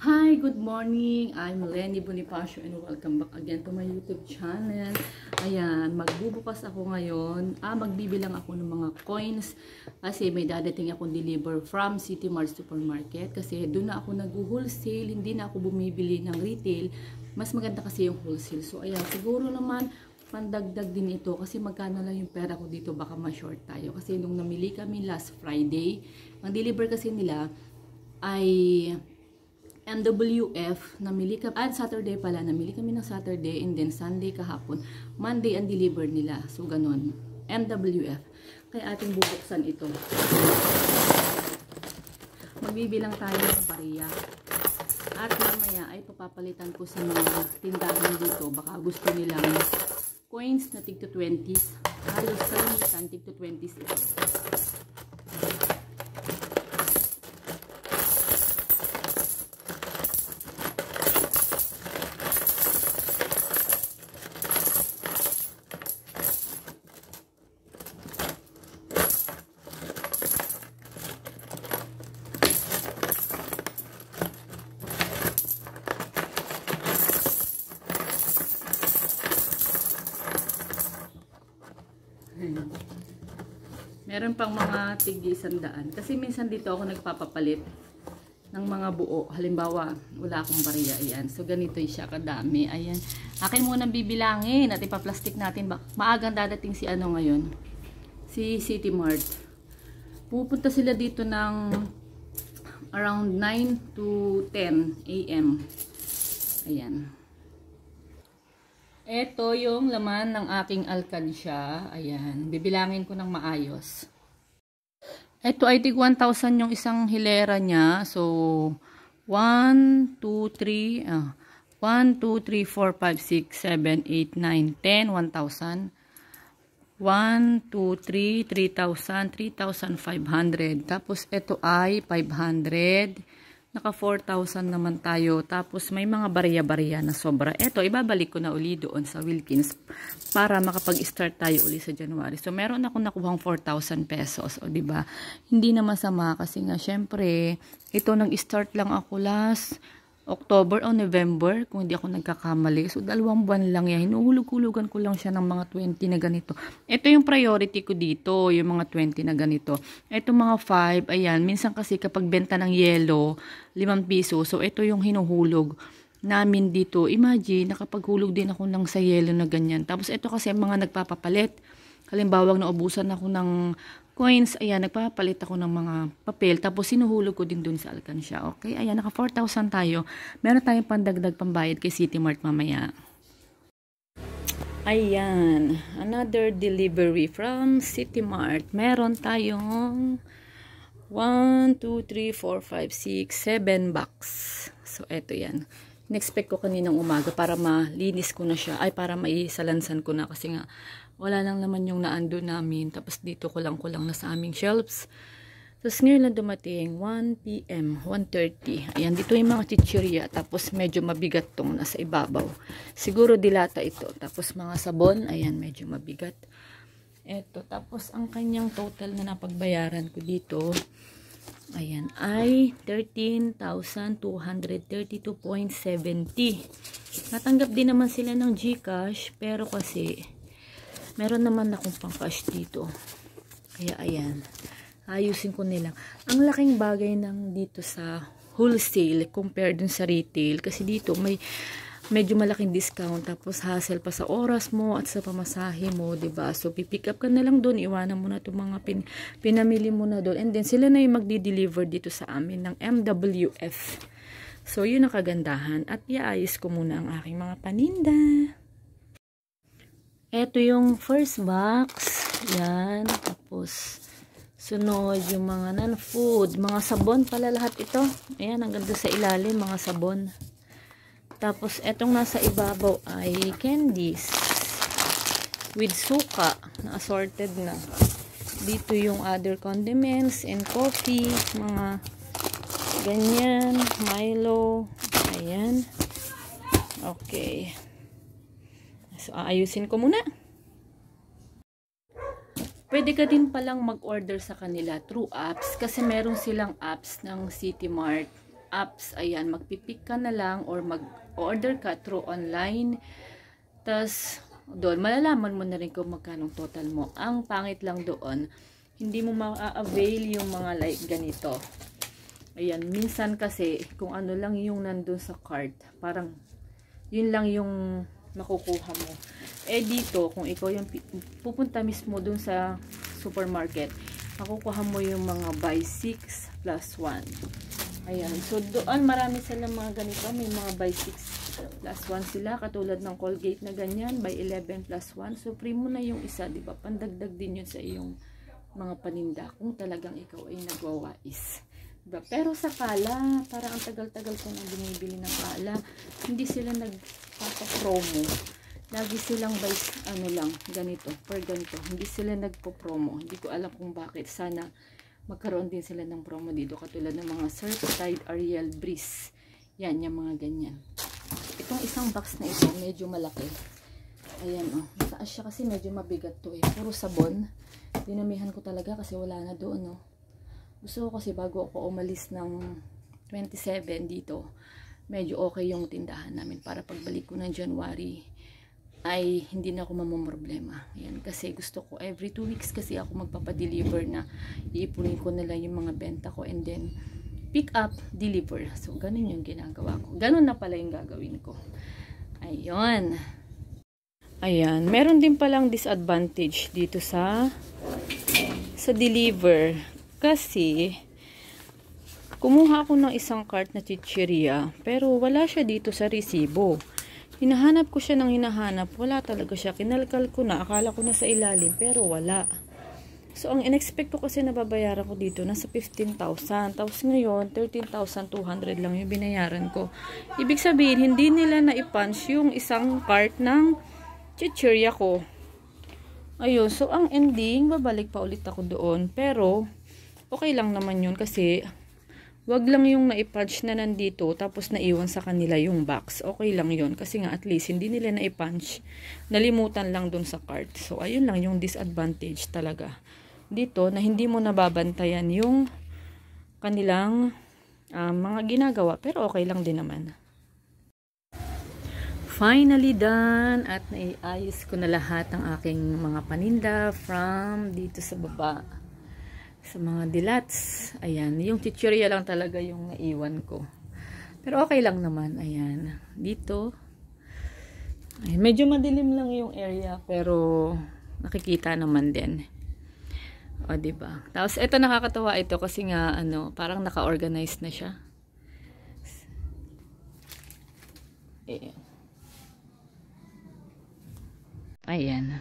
Hi, good morning. I'm Lenny Bonifacio and welcome back again to my YouTube channel. Ayan, magbubukas ako ngayon. Magbibilang ako ng mga coins kasi may dadating akong deliver from City Mart Supermarket kasi doon na ako nag-wholesale, hindi na ako bumibili ng retail. Mas maganda kasi yung wholesale. So ayan, siguro naman pandagdag din ito kasi magkano lang yung pera ko dito, baka ma-short tayo. Kasi nung namili kami last Friday, ang deliver kasi nila ay MWF, namili kami, Saturday pala, namili kami ng Saturday, and then Sunday kahapon, Monday ang deliver nila, so ganun, MWF, kaya ating bubuksan ito, magbibilang tayo ng bariya, at mamaya ay papapalitan ko sa mga tindahan dito, baka gusto nilang coins na tig to 20s, halos kalimitan tig to 20s ito. Meron pang mga tig 100. Kasi minsan dito ako nagpapapalit ng mga buo. Halimbawa, wala akong bariya. Ayan. So, ganito siya kadami. Ayan. Akin muna bibilangin. At ipaplastic natin. Maagang dadating si ano ngayon? Si City Mart. Pupunta sila dito ng around 9 to 10 AM. Ayan. Ito yung laman ng aking alkansya. Ayan. Bibilangin ko ng maayos. Ito ay tig 1,000 yung isang hilera niya. So, 1, 2, 3, 1, 2, 3, 4, 5, 6, 7, 8, 9, 10, 1,000. 1, 2, 3, 3,000, 3,500. Tapos, ito ay 500. Naka 4,000 naman tayo. Tapos may mga bariya-bariya na sobra. Eto, ibabalik ko na uli doon sa Wilkins para makapag-start tayo uli sa January. So, meron ako nakuhang 4,000 pesos. O, diba? Hindi na masama kasi nga, syempre, ito nang-start lang ako last October o November, kung hindi ako nagkakamali. So, 2 buwan lang yan. Hinuhulog-hulugan ko lang siya ng mga 20 na ganito. Ito yung priority ko dito, yung mga 20 na ganito. Ito mga 5, ayan. Minsan kasi kapag benta ng yellow, 5 piso. So, ito yung hinuhulog namin dito. Imagine, nakapaghulog din ako ng sa yellow na ganyan. Tapos, ito kasi mga nagpapapalit. Halimbawa, naubusan ako ng coins, ayan, nagpapalit ako ng mga papel, tapos sinuhulog ko din dun sa alkansya. Okay, ayan, naka 4,000 tayo. Meron tayong pandagdag pambayad kay City Mart mamaya. Ayan, another delivery from City Mart. Meron tayong 1, 2, 3, 4, 5, 6, 7 box. So, eto yan. In-expect ko kaninang umaga para malinis ko na siya. Ay, para maisalansan ko na kasi nga wala lang naman yung naando namin. Tapos dito kulang-kulang na sa aming shelves. Tapos ngayon lang dumating 1 PM, 1:30. Ayan, dito yung mga chichirya. Tapos medyo mabigat tong nasa ibabaw. Siguro dilata ito. Tapos mga sabon, ayan, medyo mabigat. Eto, tapos ang kanyang total na napagbayaran ko dito, ayan, ay 13,232.70. Natanggap din naman sila ng GCash, pero kasi meron naman akong pang cash dito. Kaya ayan, ayusin ko nila. Ang laking bagay ng dito sa wholesale compared dun sa retail. Kasi dito may medyo malaking discount. Tapos hassle pa sa oras mo at sa pamasahe mo, diba? So pipick up ka na lang dun. Iwanan mo na itong mga pinamili mo na dun. And then sila na yung magdi-deliver dito sa amin ng MWF. So yun ang kagandahan. At iayos ko muna ang aking mga paninda. Ito yung first box. Yan. Tapos, sunod yung mga non-food. Mga sabon pala lahat ito. Ayan, ang ganda sa ilalim, mga sabon. Tapos, etong nasa ibabaw ay candies. With suka. Na assorted na. Dito yung other condiments and coffee. Mga ganyan. Milo. Ayan. Okay. So, aayusin ko muna. Pwede ka din palang mag-order sa kanila through apps kasi meron silang apps ng City Mart. apps. Ayan, magpipick ka na lang or mag-order ka through online. Tas, doon, malalaman mo na rin kung magkano total mo. Ang pangit lang doon, hindi mo ma-avail yung mga like ganito. Ayan, minsan kasi, kung ano lang yung nandun sa cart, parang, yun lang yung makukuha mo. Eh dito, kung ikaw yung pupunta mismo dun sa supermarket, makukuha mo yung mga buy 6 plus 1. Ayan, so doon marami silang mga ganito, may mga buy 6 plus 1 sila, katulad ng Colgate na ganyan, buy 11 plus 1. So free mo na yung isa, di ba? Pandagdag din yun sa iyong mga paninda kung talagang ikaw ay nagwawais. Diba? Pero sa Kala, parang ang tagal-tagal ko nang binibili ng Kala, hindi sila nagpapa-promo. Lagi silang by, ano lang, ganito, per ganito. Hindi sila nagpo-promo. Hindi ko alam kung bakit. Sana magkaroon din sila ng promo dito. Katulad ng mga Certified Ariel Breeze. Yan, yung mga ganyan. Itong isang box na ito, medyo malaki. Ayan, oh. Mataas siya kasi medyo mabigat to eh. Puro sabon. Dinamihan ko talaga kasi wala na doon, oh. Gusto ko kasi bago ako umalis ng 27 dito, medyo okay yung tindahan namin para pagbalik ko ng January ay hindi na ako mamumroblema. Yan, kasi gusto ko every 2 weeks kasi ako magpapadeliver na iipunin ko nila yung mga benta ko and then pick up, deliver. So, ganun yung ginagawa ko. Ganun na pala yung gagawin ko. Ayun. Ayan. Meron din palang disadvantage dito sa deliver. Kasi, kumuha ako ng isang cart na chichirya, pero wala siya dito sa resibo. Hinahanap ko siya ng hinahanap, wala talaga siya. Kinalkal ko na, akala ko na sa ilalim, pero wala. So, ang in-expect ko kasi nababayaran ko dito, nasa 15,000. Tapos ngayon, 13,200 lang yung binayaran ko. Ibig sabihin, hindi nila na-punch yung isang cart ng chichirya ko. Ayun, so ang ending, babalik pa ulit ako doon. Pero, okay lang naman yun kasi wag lang yung naipunch na nandito tapos naiwan sa kanila yung box. Okay lang yun kasi nga at least hindi nila naipunch. Nalimutan lang dun sa cart. So ayun lang yung disadvantage talaga. Dito na hindi mo nababantayan yung kanilang mga ginagawa. Pero okay lang din naman. Finally done at naiayos ko na lahat ng aking mga paninda from dito sa baba. Sa mga dilats, ayan, yung chichirya lang talaga yung naiwan ko. Pero okay lang naman, ayan. Dito, ayan, medyo madilim lang yung area, pero nakikita naman din. O, diba? Tapos, ito nakakatawa ito kasi nga, ano, parang naka-organize na siya. Ayan.